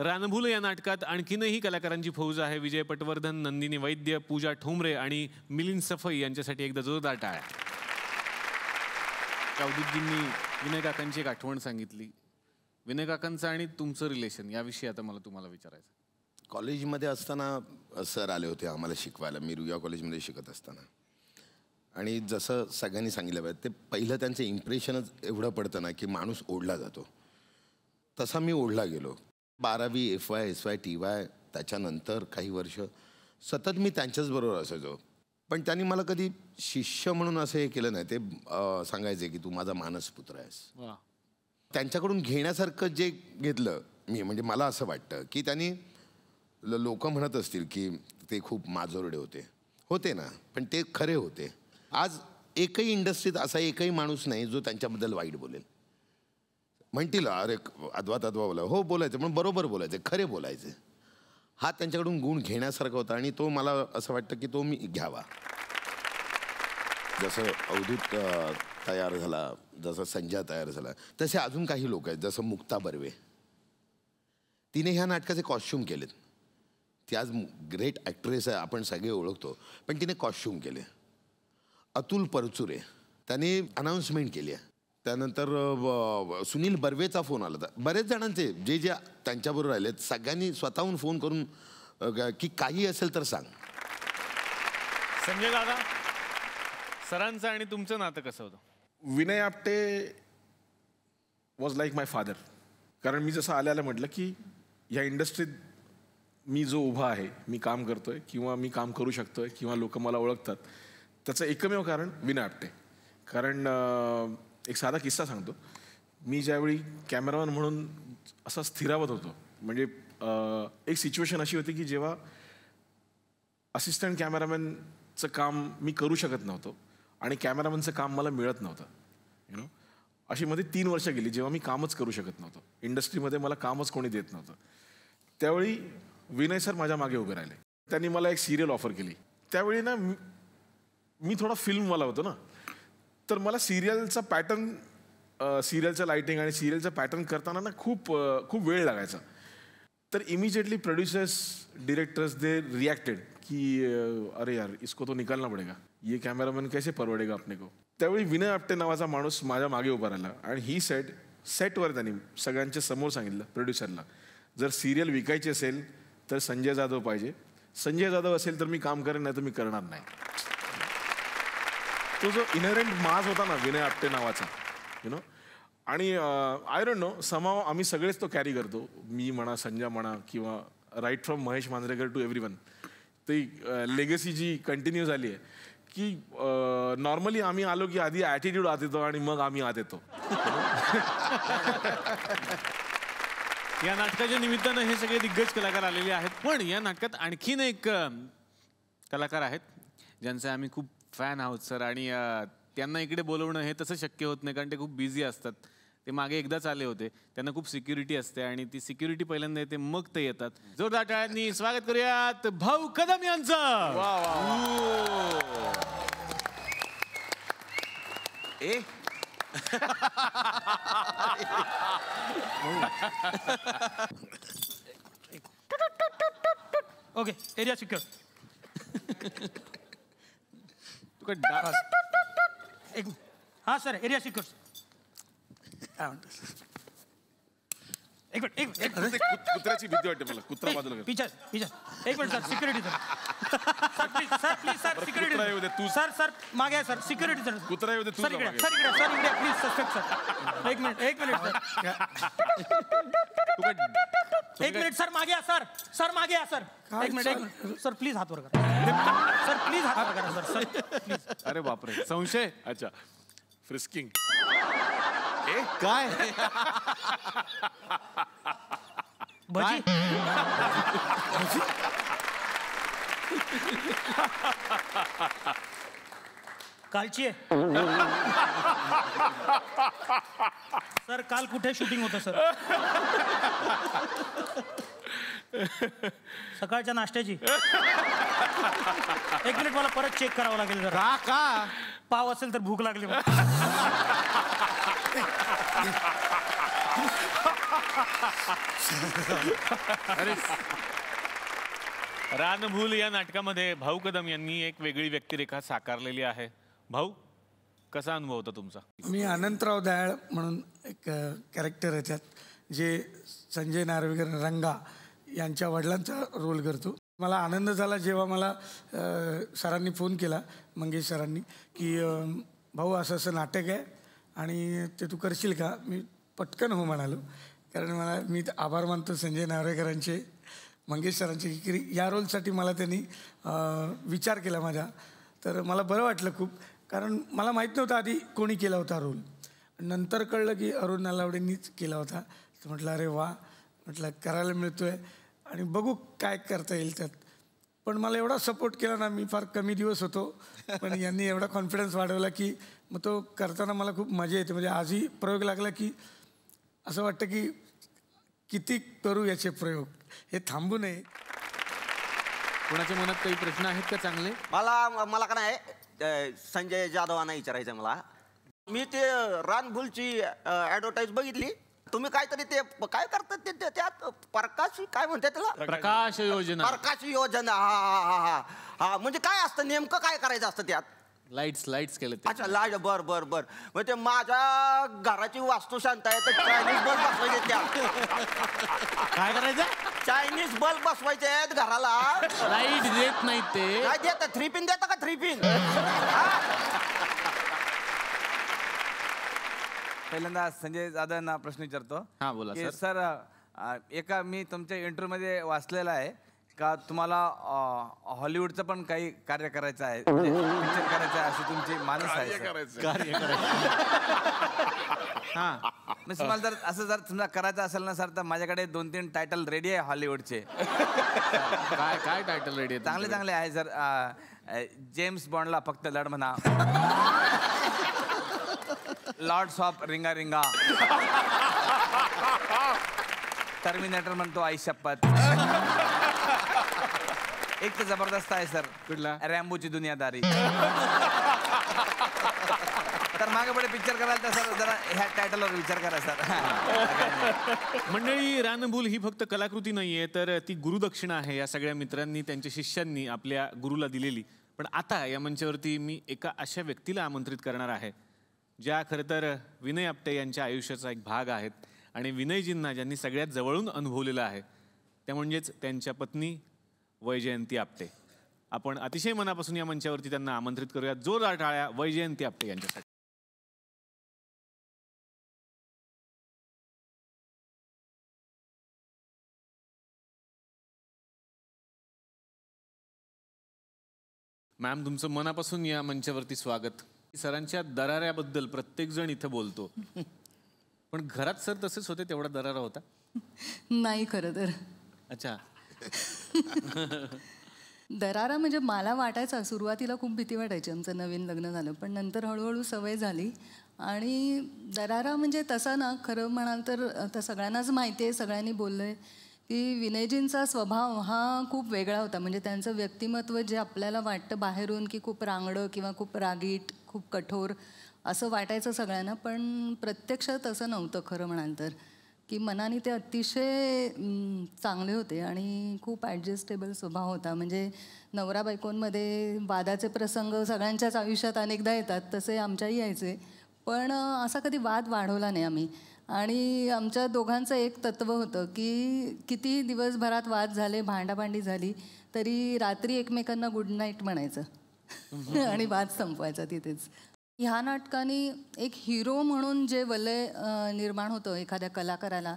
रानभूल या नाटकात आणखीनही कलाकारांची फौज आहे. विजय पटवर्धन, नंदिनी वैद्य, पूजा ठोंबरे आणि मिलिंद सफई यांच्यासाठी एकदा जोरदार टाळ्या. अवधूतजींनी विनय काकांची एक आठवण सांगितली. विनय काकांचं आणि तुमचं रिलेशन याविषयी आता मला तुम्हाला विचारायचं. कॉलेजमध्ये असताना सर आले होते आम्हाला शिकवायला. मी रुईया कॉलेजमध्ये शिकत असताना. आणि जसं सगळ्यांनी सांगितलं पाहिजे, ते पहिलं त्यांचं इम्प्रेशनच एवढं पडतं ना की माणूस ओढला जातो. तसा मी ओढला गेलो. 12वी FY, SY, TY त्याच्यानंतर काही वर्ष सतत मी त्यांच्याचबरोबर असायचो. पण त्यांनी मला कधी शिष्य म्हणून असं हे केलं नाही. ते सांगायचे की तू माझा मानसपुत्र आहेस. त्यांच्याकडून घेण्यासारखं जे घेतलं मी, म्हणजे मला असं वाटतं की त्यांनी लोक म्हणत असतील की ते खूप माजोरडे होते ना, पण ते खरे होते. आज एकही इंडस्ट्रीत असा एकही माणूस नाही जो त्यांच्याबद्दल वाईट बोलेल. म्हणतील अरे अद्वा बोला, हो बोलायचं, पण बरोबर बोलायचे, खरे बोलायचे. हा त्यांच्याकडून गुण घेण्यासारखा होता आणि तो मला असं वाटतं की तो मी घ्यावा. जसं अवधूत तयार झाला, जसं संजय तयार झाला, तसे अजून काही लोक आहेत. जसं मुक्ता बर्वे, तिने ह्या नाटकाचे कॉस्ट्यूम केलेत. ती आज ग्रेट ॲक्ट्रेस आहे, आपण सगळे ओळखतो, पण तिने कॉस्ट्यूम केले. अतुल परचुरे, त्याने अनाऊन्समेंट केली आहे. त्यानंतर सुनील बर्वेचा फोन आला होता. बरेच जणांचे जे त्यांच्याबरोबर राहिले सगळ्यांनी स्वतःहून फोन करून की काही असेल तर सांग. संजय दादा, सरांचं आणि तुमचं नातं कसं होतं? Vinay Apte was like my father. कारण मी जसं आल्याला म्हटलं की या इंडस्ट्रीत मी जो उभा आहे, मी काम करतोय किंवा मी काम करू शकतोय किंवा लोक मला ओळखतात, त्याचं एकमेव कारण विनय आपटे. कारण एक साधा किस्सा सांगतो. मी ज्यावेळी कॅमेरामॅन म्हणून असा स्थिरावत होतो, म्हणजे एक सिच्युएशन अशी होती की जेव्हा असिस्टंट कॅमेरामॅनचं काम मी करू शकत नव्हतो आणि कॅमेरामॅनचं काम मला मिळत नव्हतं. अशी मध्ये 3 वर्ष गेली जेव्हा मी कामच करू शकत नव्हतो. इंडस्ट्रीमध्ये मला कामच कोणी देत नव्हतं. त्यावेळी विनय सर माझ्या मागे उभे राहिले. त्यांनी मला एक सिरियल ऑफर केली. त्यावेळी ना मी थोडा फिल्मवाला होतो ना, तर मला सिरियलचा पॅटर्न, सिरियलचं लाईटिंग आणि सिरियलचं पॅटर्न करताना ना खूप वेळ लागायचा. तर इमिजिएटली प्रोड्युसर्स, डिरेक्टर्स दे रिॲक्टेड की अरे यार इसको तो निकालना पडेगा, ये कॅमेरामॅन कैसे परवडेगा अपने को. त्यावेळी विनय आपटे नावाचा माणूस माझ्या मागे उभा राहिला आणि ही सेटवर त्यांनी सगळ्यांच्या समोर सांगितलं प्रोड्युसरला, जर सिरियल विकायची असेल तर संजय जाधव पाहिजे. संजय जाधव असेल तर मी काम करेन, नाही तर मी करणार नाही. तो जो इनहेरंट माज होता ना विनय आपटे नावाचा, आणि आय डोंट नो, समाव आम्ही सगळेच तो कॅरी करतो. मी म्हणा, संजय म्हणा, किंवा right from Mahesh Manjrekar to everyone. ती लेगसी जी कंटिन्यू झाली आहे की नॉर्मली आम्ही आलो की आधी ॲटिट्यूड आत येतो आणि मग आम्ही आत येतो. या नाटकाच्या निमित्तानं हे सगळे दिग्गज कलाकार आलेले आहेत. पण या नाटकात आणखीन एक कलाकार आहेत ज्यांचे आम्ही खूप फॅन आहोत सर. आणि त्यांना इकडे बोलवणं हे तसं शक्य होत नाही कारण ते खूप बिझी असतात. ते मागे एकदाच आले होते. त्यांना खूप सिक्युरिटी असते आणि ती सिक्युरिटी पहिल्यांदा येते, मग ते येतात. जोरदार टाळ्यांनी स्वागत करूयात भाऊ कदम यांचं. Okay, area secure. हाँ सर, एरिया सिक्युअर. एक मिनिट. कुत्र्याची भीती वाटते मला. कुत्रा बाजूला. पीछे. एक minute sir, security sir. Please sir, security. Sir मागे आहे सर, सिक्युरिटी सर. कुत्रा येऊ दे. सर इकडे प्लीज. Suspect sir. एक मिनिट एक मिनिट सर, मागे या सर. मागे या सर. एक मिनिट सर, प्लीज हात वर करा. सर प्लीज हात वर करा सर. प्लीज. अरे बापरे, संशय. अच्छा, फ्रिस्किंग. काय भजी. कालची आहे सर. काल कुठे शूटिंग होतं सर? सकाळच्या नाश्त्याची. एक मिनिट, मला परत चेक करावं लागेल जर. का पाव असेल तर भूक लागली. अरे रानभूल या नाटकामध्ये भाऊ कदम यांनी एक वेगळी व्यक्तिरेखा साकारलेली आहे. भाऊ, कसा अनुभव होता तुमचा? मी अनंतराव दयाळ म्हणून एक कॅरेक्टर आहे त्यात, जे संजय नार्वेकर रंगा यांच्या वडिलांचा रोल करतो. मला आनंद झाला जेव्हा मला सरांनी फोन केला, मंगेश सरांनी, की भाऊ असं असं नाटक आहे आणि ते तू करशील का? मी पटकन हो म्हणालो, कारण मी आभार मानतो संजय नार्वेकरांचे, मंगेश सरांचे, की या रोलसाठी मला त्यांनी विचार केला माझ्या. तर मला बरं वाटलं खूप, कारण मला माहीत नव्हतं आधी कोणी केला होता रोल. नंतर कळलं की अरुण नलावडेंनीच केला होता. तर म्हटलं अरे वा, म्हटलं करायला मिळतो आहे आणि बघू काय करता येईल त्यात. पण मला एवढा सपोर्ट केला ना, मी फार कमी दिवस होतो, पण यांनी एवढा कॉन्फिडन्स वाढवला की मग तो करताना मला खूप मजा येते. म्हणजे आजही प्रयोग लागला की असं वाटतं की किती करू याचे प्रयोग, हे थांबू नये. कोणाच्या मनात काही प्रश्न आहेत का चांगले? मला का नाही संजय जाधवांना विचारायचं मला. मी ते रानभूलची ॲडव्हर्टाईज बघितली. तुम्ही काहीतरी ते काय करतात ते त्यात प्रकाश काय म्हणतात त्याला? प्रकाश योजना. प्रकाश योजना. हा हा हा हा म्हणजे काय असतं नेमकं, काय करायचं असतं त्यात? लाईट्स केले. अच्छा, लाईट. बर बर बर. मग ते माझ्या घराची वास्तू शांत आहे, तर चायनीज बल्ब बसवायचे त्यात. काय करायचं? चायनीज बल्ब बसवायचे आहेत घराला. लाईट देत नाहीत ते. काय देता? 3 पिन देता का? 3 पिन. पहिल्यांदा संजय जाधवांना प्रश्न विचारतो. हा, बोला की सर. एका मी तुमच्या इंटरव्ह्यूमध्ये वाचलेलं आहे का तुम्हाला हॉलिवूडचं पण काही कार्य करायचं आहे, पिक्चर करायचं आहे अशी तुमची मानस आहे सर. कार्य करायचं. हा, म्हणजे तुम्हाला जर असं जर तुम्हाला करायचं असेल ना सर, तर माझ्याकडे 2-3 टायटल रेडी आहे हॉलिवूडचे. काय काय टायटल रेडी आहे? चांगले चांगले आहे सर. जेम्स बॉन्डला फक्त लढ म्हणा, लॉर्ड्स ऑफ रिंगा रिंगा, टर्मिनेटर म्हणतो आई शपथ. एक तर जबरदस्त आहे सर. कुठला? रॅम्बोची दुनियादारी. तर मागे पुढे पिक्चर करायला तर सर जरा ह्या टायटलवर विचार करा सर. मंडळी, रानभूल ही फक्त कलाकृती नाहीये, तर ती गुरुदक्षिणा आहे या सगळ्या मित्रांनी त्यांच्या शिष्यांनी आपल्या गुरुला दिलेली. पण आता या मंचावरती मी एका अशा व्यक्तीला आमंत्रित करणार आहे ज्या खरं तर विनय आपटे यांच्या आयुष्याचा एक भाग आहेत आणि विनयजींना ज्यांनी सगळ्यात जवळून अनुभवलेलं आहे, त्या म्हणजेच त्यांच्या पत्नी वैजयंती आपटे. आपण अतिशय मनापासून या मंचावरती त्यांना आमंत्रित करूया. जोरदार टाळ्या वैजयंती आपटे यांच्यासाठी. मॅम, तुमचं मनापासून या मंचावरती स्वागत. सरांच्या दराऱ्याबद्दल प्रत्येक जण इथं बोलतो, पण घरात सर तसेच होते, तेवढा दरारा होता? नाही खरं तर. अच्छा. दरारा म्हणजे मला वाटायचा, सुरुवातीला खूप भीती वाटायची, आमचं नवीन लग्न झालं, पण नंतर हळूहळू सवय झाली. आणि दरारा म्हणजे तसा ना, खरं म्हणाल तर आता सगळ्यांनाच माहिती आहे, सगळ्यांनी बोललं आहे की विनयजींचा स्वभाव हा खूप वेगळा होता. म्हणजे त्यांचं व्यक्तिमत्व जे आपल्याला वाटतं बाहेरून की खूप रांगडं किंवा खूप रागीट, खूप कठोर असं वाटायचं सगळ्यांना, पण प्रत्यक्षात असं नव्हतं. खरं म्हणाल तर की मनाने ते अतिशय चांगले होते आणि खूप ॲडजस्टेबल स्वभाव होता. म्हणजे नवरा बायकोंमध्ये वादाचे प्रसंग सगळ्यांच्याच आयुष्यात अनेकदा येतात, तसे आमच्याही यायचे, पण असा कधी वाद वाढवला नाही आम्ही. आणि आमच्या दोघांचं एक तत्त्व होतं की किती दिवसभरात वाद झाले, भांडाभांडी झाली, तरी रात्री एकमेकांना गुड नाईट म्हणायचं आणि वाद संपवायचा तिथेच. ह्या नाटकाने एक हिरो म्हणून जे वलय निर्माण होतं एखाद्या कलाकाराला,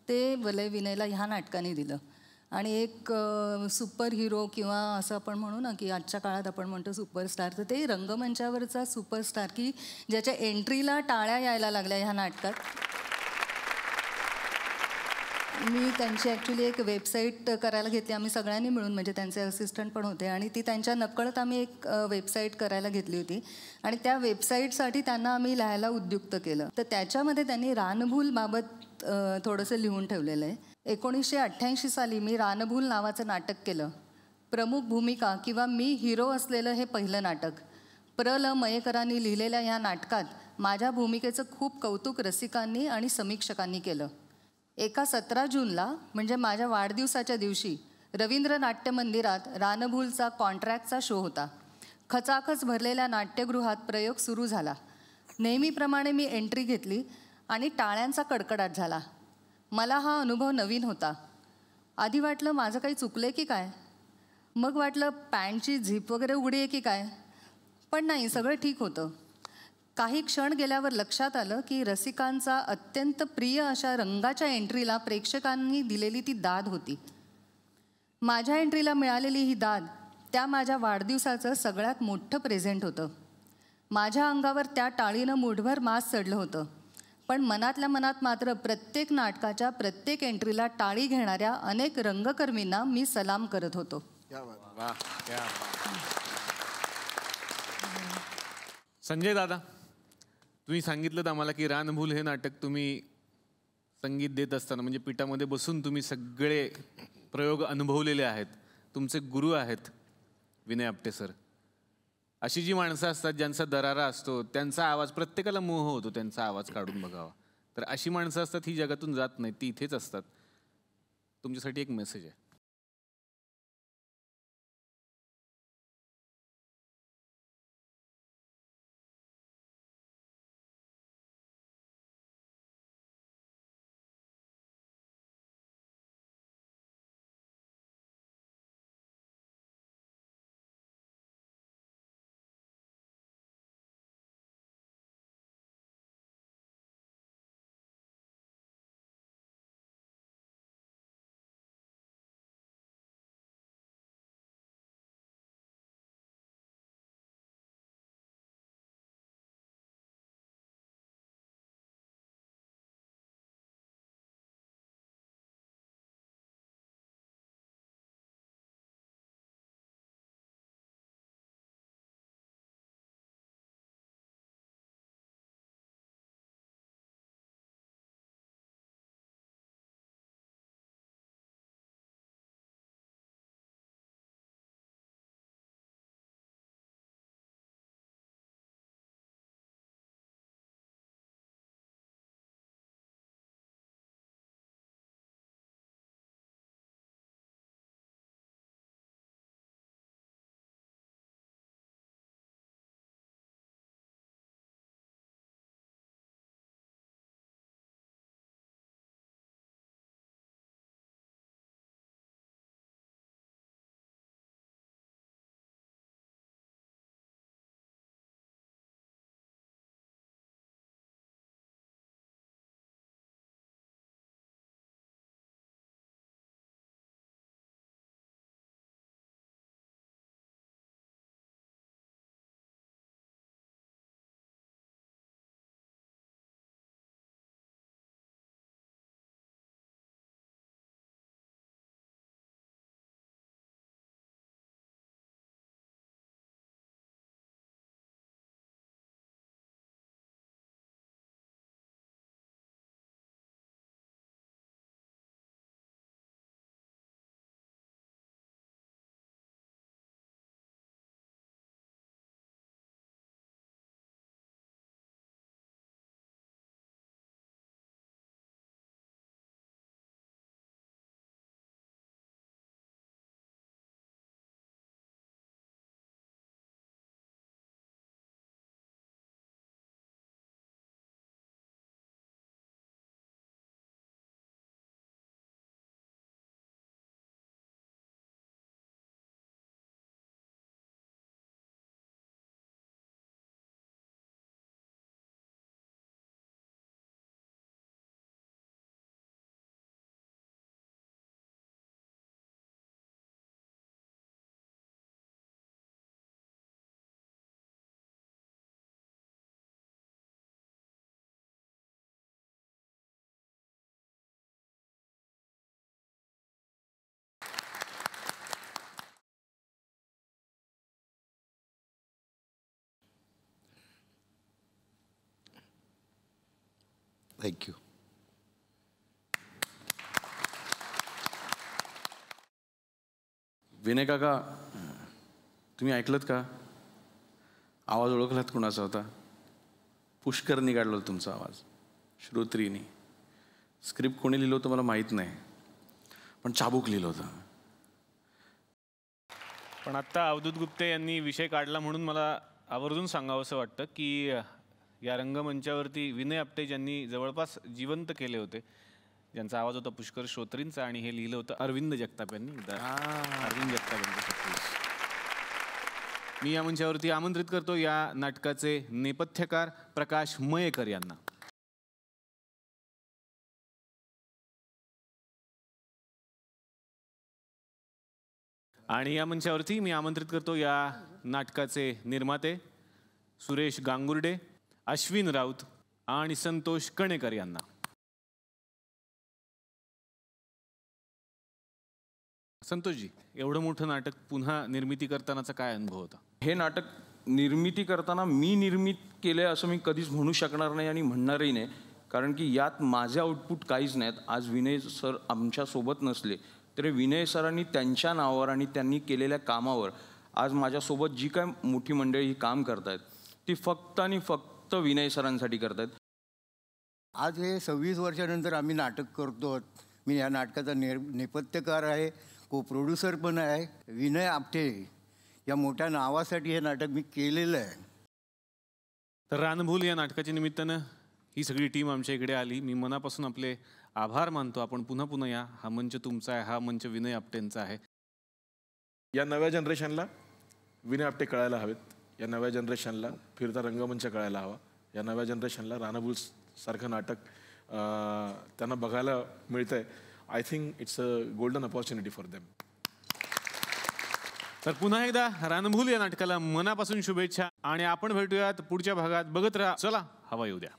ते वलय विनयला ह्या नाटकाने दिलं. आणि एक सुपर हिरो किंवा असं आपण म्हणू ना की आजच्या काळात आपण म्हणतो सुपरस्टार, तर ते रंगमंचावरचा सुपरस्टार की ज्याच्या एंट्रीला टाळ्या यायला लागल्या ह्या नाटकात. मी त्यांची ॲक्च्युली एक वेबसाईट करायला घेतली आम्ही सगळ्यांनी मिळून, म्हणजे त्यांचे असिस्टंट पण होते, आणि ती त्यांच्या नकळत आम्ही एक वेबसाईट करायला घेतली होती. आणि त्या वेबसाईटसाठी त्यांना आम्ही लिहायला उद्युक्त केलं. तर त्याच्यामध्ये त्यांनी रानभूलबाबत थोडंसं लिहून ठेवलेलं आहे. 1988 साली मी रानभूल नावाचं नाटक केलं. प्रमुख भूमिका किंवा मी हिरो असलेलं हे पहिलं नाटक. प्र.ल. मयेकरांनी लिहिलेल्या ह्या नाटकात माझ्या भूमिकेचं खूप कौतुक रसिकांनी आणि समीक्षकांनी केलं. एका 17 जूनला म्हणजे माझ्या वाढदिवसाच्या दिवशी रवींद्र नाट्य मंदिरात रानभूलचा कॉन्ट्रॅक्टचा शो होता. खचाखच भरलेल्या नाट्यगृहात प्रयोग सुरू झाला. नेहमीप्रमाणे मी एंट्री घेतली आणि टाळ्यांचा कडकडाट झाला. मला हा अनुभव नवीन होता. आधी वाटलं माझं काही चुकलं की काय, मग वाटलं पॅन्टची झिप वगैरे उघडी आहे की काय, पण नाही, सगळं ठीक होतं. काही क्षण गेल्यावर लक्षात आलं की रसिकांचा अत्यंत प्रिय अशा रंगाच्या एंट्रीला प्रेक्षकांनी दिलेली ती दाद होती. माझ्या एंट्रीला मिळालेली ही दाद त्या माझ्या वाढदिवसाचं सगळ्यात मोठं प्रेझेंट होतं. माझ्या अंगावर त्या टाळीनं मूठभर मास चढलं होतं, पण मनातल्या मनात मात्र प्रत्येक नाटकाच्या प्रत्येक एंट्रीला टाळी घेणाऱ्या अनेक रंगकर्मींना मी सलाम करत होतो. संजय दादा, तुम्ही सांगितलं आम्हाला की रानभूल हे नाटक तुम्ही संगीत देत असताना म्हणजे पीठामध्ये बसून तुम्ही सगळे प्रयोग अनुभवलेले आहेत. तुमचे गुरु आहेत विनय आपटे सर. अशी जी माणसं असतात ज्यांचा दरारा असतो, त्यांचा आवाज प्रत्येकाला मोह होतो त्यांचा आवाज काढून बघावा. तर अशी माणसं असतात ही जगातून जात नाहीत, ती इथेच असतात. तुमच्यासाठी एक मेसेज आहे. थँक्यू. विनय काका, तुम्ही ऐकलत का? आवाज ओळखलात कुणाचा होता? पुष्करनी काढला होता तुमचा आवाज, श्रोत्रीनी. स्क्रिप्ट कोणी लिहिलं होतं मला माहीत नाही, पण चाबूक लिहिलं होतं. पण आत्ता अवधूत गुप्ते यांनी विषय काढला म्हणून मला आवर्जून सांगावंसं वाटतं की या रंगमंचावरती विनय आपटे ज्यांनी जवळपास जिवंत केले होते, ज्यांचा आवाज होता पुष्कर श्रोत्रींचा, आणि हे लिहिलं होतं अरविंद जगताप यांनी. अरविंद जगताप यांचं. मी या मंचावरती आमंत्रित करतो या नाटकाचे नेपथ्यकार प्रकाश मयेकर यांना. आणि या मंचावरती मी आमंत्रित करतो या नाटकाचे निर्माते सुरेश गांगुर्डे, अश्विन राऊत आणि संतोष कणेकर यांना. संतोषजी, एवढं मोठं नाटक पुन्हा निर्मिती करतानाचा काय अनुभव होता? हे नाटक निर्मिती करताना मी निर्मित केलं असं मी कधीच म्हणू शकणार नाही आणि म्हणणारही नाही, कारण की यात माझे आउटपुट काहीच नाहीत. आज विनय सर आमच्यासोबत नसले तरी विनय सरांनी त्यांच्या नावावर आणि त्यांनी केलेल्या कामावर आज माझ्यासोबत जी काय मोठी मंडळी ही काम करतायत ती फक्त आणि फक्त विनय सरांसाठी करतायत. आज हे 26 वर्षानंतर आम्ही नाटक करतो. मी या नाटकाचा नेपथ्यकार आहे, को प्रोड्युसर पण आहे. विनय आपटे या मोठ्या नावासाठी हे नाटक मी केलेलं आहे. तर रानभूल या नाटकाच्या निमित्तानं ही सगळी टीम आमच्या इकडे आली. मी मनापासून आपले आभार मानतो. आपण पुन्हा पुन्हा या. हा मंच तुमचा आहे, हा मंच विनय आपटेंचा आहे. या नव्या जनरेशनला विनय आपटे कळायला हवेत. या नव्या जनरेशनला फिरता रंगमंच कळायला हवा. या नव्या जनरेशनला रानभूल सारखं नाटक त्यांना बघायला मिळतंय. I think it's a golden opportunity for them. तर पुन्हा एकदा रानभूल या नाटकाला मनापासून शुभेच्छा. आणि आपण भेटूयात पुढच्या भागात. बघत राहा. चला, हवा येऊ द्या.